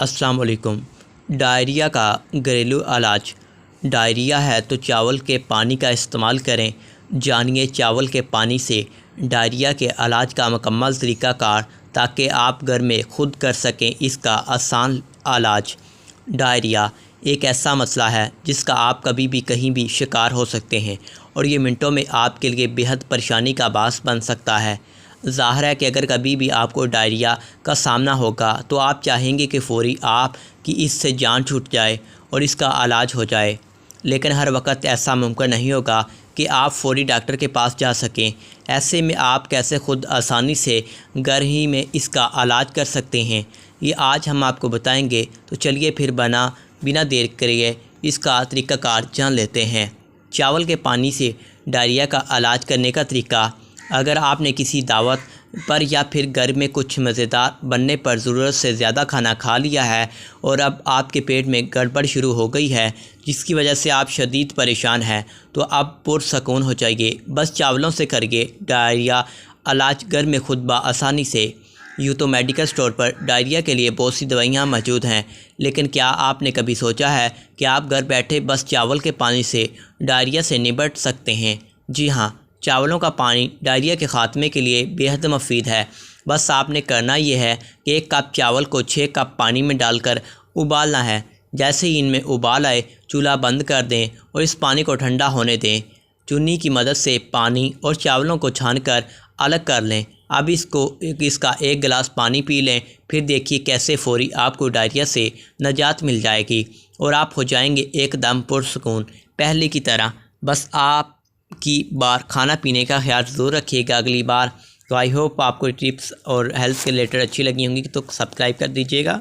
السلام علیکم۔ ڈائریا کا گھریلو علاج۔ ڈائریا ہے تو چاول کے پانی کا استعمال کریں۔ جانیے چاول کے پانی سے ڈائریا کے علاج کا مکمل طریقہ کار تاکہ آپ گھر میں خود کر سکیں اس کا آسان علاج۔ ڈائریا ایک ایسا مسئلہ ہے جس کا آپ کبھی بھی کہیں بھی شکار ہو سکتے ہیں اور یہ منٹوں میں آپ کے لیے بہت پریشانی کا باعث بن سکتا ہے۔ ظاہر ہے کہ اگر کبھی بھی آپ کو ڈائریا کا سامنا ہوگا تو آپ چاہیں گے کہ فوری آپ کی اس سے جان چھوٹ جائے اور اس کا علاج ہو جائے، لیکن ہر وقت ایسا ممکن نہیں ہوگا کہ آپ فوری ڈاکٹر کے پاس جا سکیں۔ ایسے میں آپ کیسے خود آسانی سے گھر ہی میں اس کا علاج کر سکتے ہیں، یہ آج ہم آپ کو بتائیں گے۔ تو چلیے پھر بنا دیر کریے اس کا طریقہ کار جان لیتے ہیں۔ چاول کے پانی سے ڈائریا کا علاج کرنے کا طریقہ۔ اگر آپ نے کسی دعوت پر یا پھر گھر میں کچھ مزیدار بننے پر ضرورت سے زیادہ کھانا کھا لیا ہے اور اب آپ کے پیٹ میں گڑبڑ شروع ہو گئی ہے جس کی وجہ سے آپ شدید پریشان ہیں، تو اب پرسکون ہو جائیے۔ بس چاولوں سے کریے ڈائریا علاج گھر میں خود بآسانی سے۔ یوں تو میڈیکل سٹور پر ڈائریا کے لیے بہت سی دوائیاں موجود ہیں، لیکن کیا آپ نے کبھی سوچا ہے کہ آپ گھر بیٹھے بس چاول کے پانی سے ڈائریا سے نمٹ سکتے ہیں؟ جی ہاں، چاولوں کا پانی ڈائریا کے خاتمے کے لیے بہت مفید ہے۔ بس آپ نے کرنا یہ ہے کہ 1 کپ چاول کو 6 کپ پانی میں ڈال کر ابالنا ہے۔ جیسے ہی ان میں ابال آئے چولہا بند کر دیں اور اس پانی کو ٹھنڈا ہونے دیں۔ چنی کی مدد سے پانی اور چاولوں کو چھان کر الگ کر لیں۔ اب اس کا 1 گلاس پانی پی لیں، پھر دیکھیے کیسے فوری آپ کو ڈائریا سے نجات مل جائے گی اور آپ ہو جائیں گے ایک دم پرسکون پہلے کی طرح۔ بس آپ کی بار کھانا پینے کا خیال ضرور رکھیے گا اگلی بار۔ تو آئی ہوپ آپ کو ٹپس اور ہیلتھ کے ریلیٹڈ اچھی لگی ہوں گی تو سبسکرائب کر دیجیے گا۔